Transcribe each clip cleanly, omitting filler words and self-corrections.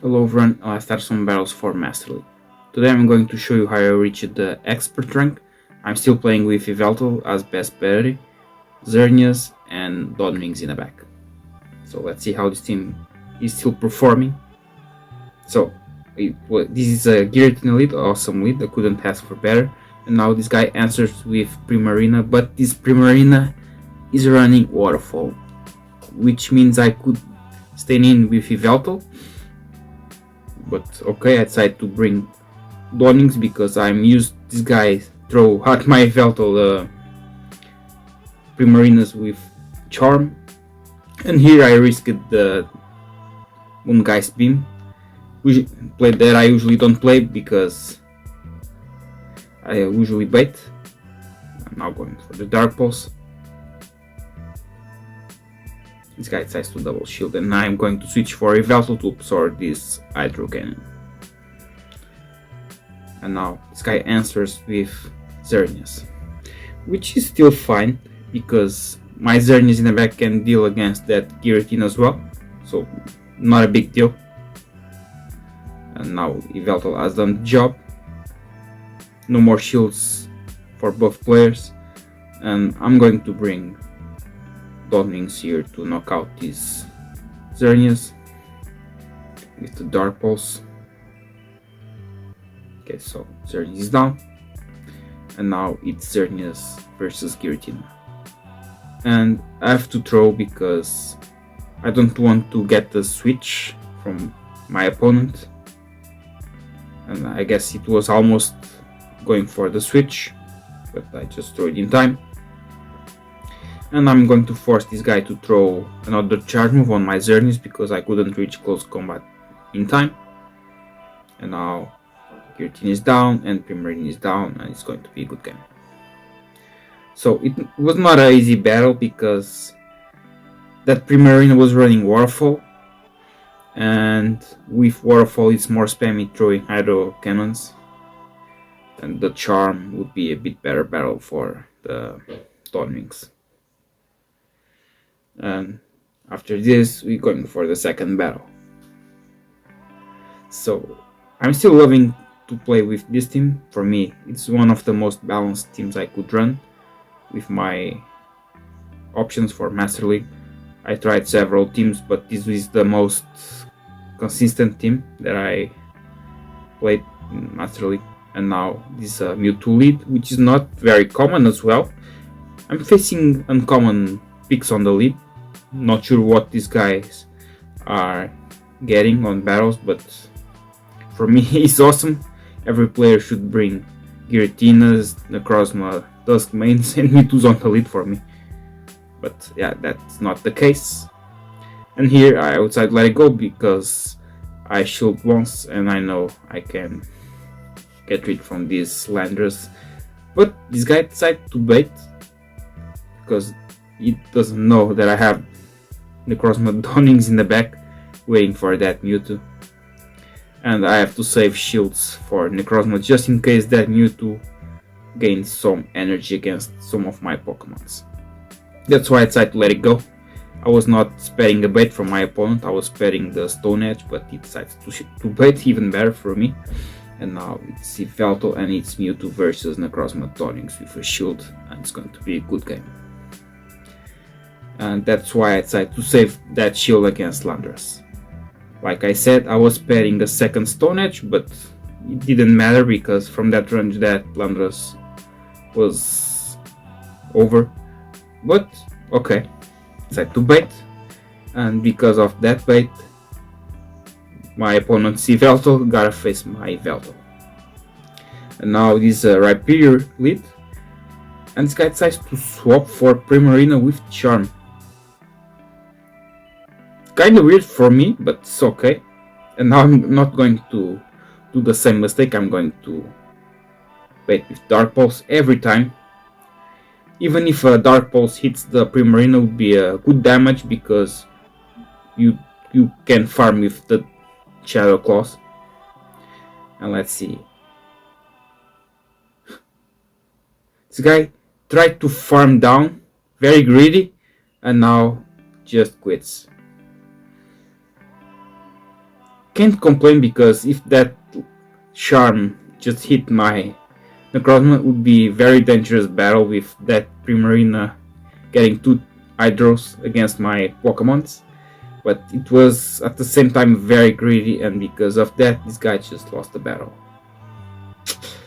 Hello everyone, I start some battles for Master League. Today I'm going to show you how I reached the expert rank. I'm still playing with Yveltal as best berry, Xerneas and Dawn Wings in the back. So let's see how this team is still performing. So this is a Giratina lead, awesome lead, I couldn't ask for better. And now this guy answers with Primarina, but this Primarina is running Waterfall, which means I could stay in with Yveltal. But okay, I decided to bring Dawn Wings because I'm used this guy throw at my Yveltal Primarinas with Charm, and here I risked the Moongeist Beam, which play that I usually don't play because I usually bait. I'm now going for the Dark Pulse. This guy decides to double shield, and I'm going to switch for Yveltal to absorb this Hydro Cannon. And now this guy answers with Xerneas, which is still fine because my Xerneas in the back can deal against that Giratina as well, so not a big deal. And now Yveltal has done the job. No more shields for both players, and I'm going to bring Dawn Wings here to knock out these Xerneas with the Dark Pulse. Okay, so Xerneas is down, and now it's Xerneas versus Giratina. And I have to throw because I don't want to get the switch from my opponent. And I guess it was almost going for the switch, but I just threw it in time. And I'm going to force this guy to throw another charge move on my Xerneas because I couldn't reach close combat in time. And now Giratina is down and Primarina is down, and it's going to be a good game. So it was not an easy battle because that Primarina was running Waterfall, and with Waterfall it's more spammy throwing Hydro Cannons, and the Charm would be a bit better battle for the Dawn Wings. And after this we're going for the second battle. So I'm still loving to play with this team. For me it's one of the most balanced teams I could run with my options for Master League. I tried several teams, but this is the most consistent team that I played in Master League. And now this Mewtwo lead, which is not very common as well. I'm facing uncommon picks on the lead. Not sure what these guys are getting on battles, but for me it's awesome. Every player should bring Giratinas, Necrozma, Duskmanes, and Mewtwo's on the lead for me. But yeah, that's not the case. And here I outside let it go because I shield once and I know I can get rid from these Landers. But this guy decided to bait because he doesn't know that I have Necrozma Dawn Wings in the back waiting for that Mewtwo. And I have to save shields for Necrozma just in case that Mewtwo gains some energy against some of my Pokémons. That's why I decided to let it go. I was not sparing a bait from my opponent, I was sparing the Stone Edge, but he decided to bait, even better for me. And now it's Yveltal and it's Mewtwo versus Necrozma Dawn Wings with a shield, and it's going to be a good game. And that's why I decided to save that shield against Landers. Like I said, I was sparing the second Stone Edge, but it didn't matter because from that range that Landers was over. But okay, decided to bait, and because of that bait my opponent's Yveltal gotta face my Yveltal. And now this Rhyperior lead, and this guy decides to swap for Primarina with Charm. Kinda weird for me, but it's okay. And now I'm not going to do the same mistake. I'm going to bait with Dark Pulse every time. Even if a Dark Pulse hits the Primarina, would be a good damage because you can farm with the Shadow Claws. And let's see. This guy tried to farm down, very greedy, and now just quits. can't complain because if that charm just hit my Necrozma, it would be very dangerous battle with that Primarina getting 2 Hydros against my Pokemons. But it was at the same time very greedy, and because of that this guy just lost the battle.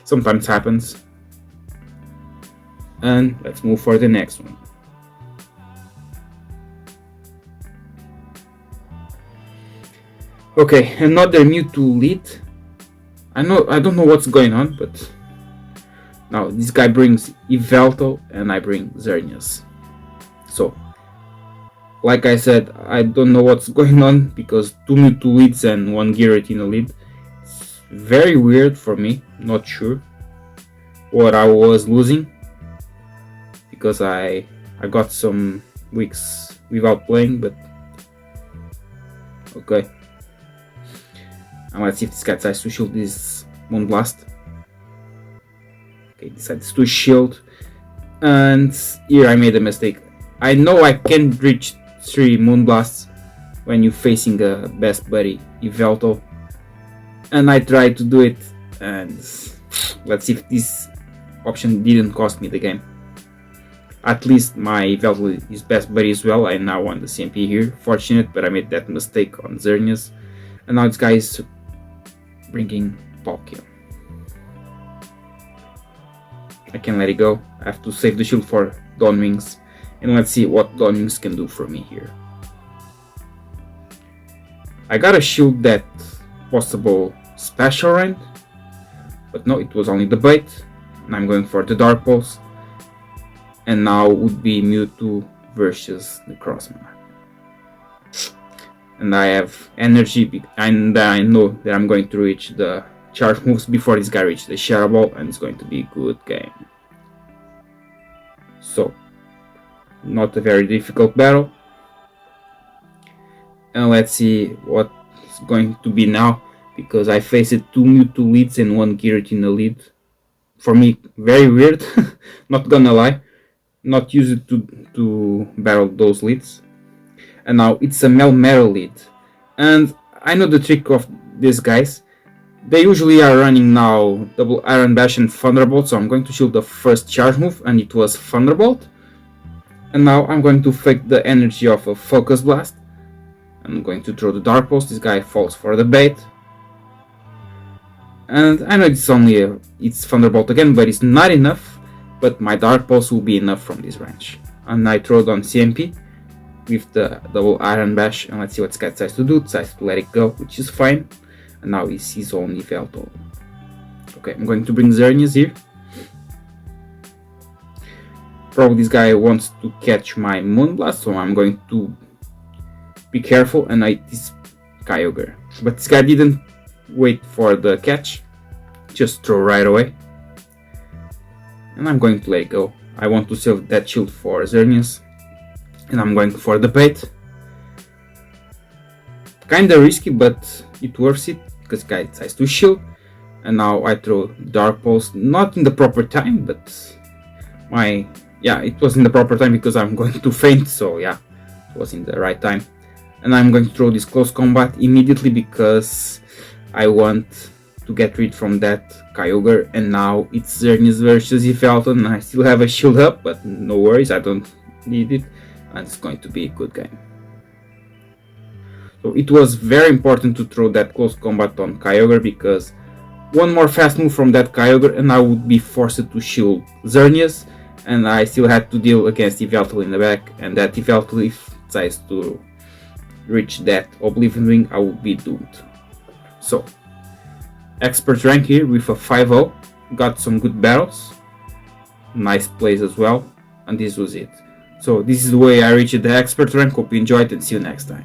Sometimes happens. And let's move for the next one. Okay, another Mewtwo lead. I don't know what's going on, but now this guy brings Yveltal and I bring Xerneas. So, like I said, I don't know what's going on because 2 Mewtwo leads and 1 Giratina lead. It's very weird for me, not sure what I was losing because I got some weeks without playing, but okay. And let's see if this guy decides to shield this Moonblast. Okay, decides to shield. And here I made a mistake. I know I can reach 3 Moonblasts when you're facing a best buddy, Yveltal. And I tried to do it, and let's see if this option didn't cost me the game. At least my Yveltal is best buddy as well. I now won the CMP here. Fortunate, but I made that mistake on Xerneas. And now this guy is bringing Palkia. I can let it go. I have to save the shield for Dawn Wings. And let's see what Dawn Wings can do for me here. I got a shield that possible special rank, but no, it was only the bait. And I'm going for the Dark Pulse. And now would be Mewtwo versus the Necrozma. And I have energy, and I know that I'm going to reach the charge moves before this guy reaches the Shadow Ball, and it's going to be a good game. So, not a very difficult battle. And let's see what it's going to be now, because I faced 2 Mewtwo leads and 1 Giratina lead. For me, very weird, not gonna lie. Not used to battle those leads. And now it's a Melmetal lead. And I know the trick of these guys. They usually are running now double Iron Bash and Thunderbolt, so I'm going to shield the first charge move, and it was Thunderbolt. And now I'm going to fake the energy of a Focus Blast. I'm going to throw the Dark Pulse. This guy falls for the bait. And I know it's Thunderbolt again, but it's not enough. But my Dark Pulse will be enough from this range. And I throw it on CMP with the double Iron Bash, and let's see what this guy decides to do. Decides to let it go, which is fine. And now he sees only Yveltal. Okay, I'm going to bring Xerneas here. Probably this guy wants to catch my Moonblast, so I'm going to be careful and I this Kyogre. But this guy didn't wait for the catch, just throw right away. And I'm going to let it go. I want to save that shield for Xerneas. And I'm going for the bait. Kinda risky, but it worth it because guy decides to shield. And now I throw Dark Pulse, not in the proper time, but it was in the proper time because I'm going to faint, so yeah, it was in the right time. And I'm going to throw this close combat immediately because I want to get rid from that Kyogre. And now it's Xerneas versus Yveltal, and I still have a shield up, but no worries, I don't need it. And it's going to be a good game. So it was very important to throw that close combat on Kyogre, because one more fast move from that Kyogre and I would be forced to shield Xerneas, and I still had to deal against Yveltal in the back, and that Yveltal, if decides to reach that Oblivion Wing, I would be doomed. So, expert rank here with a 5-0, got some good battles, nice plays as well, and this was it. So this is the way I reached the expert rank. Hope you enjoyed and see you next time.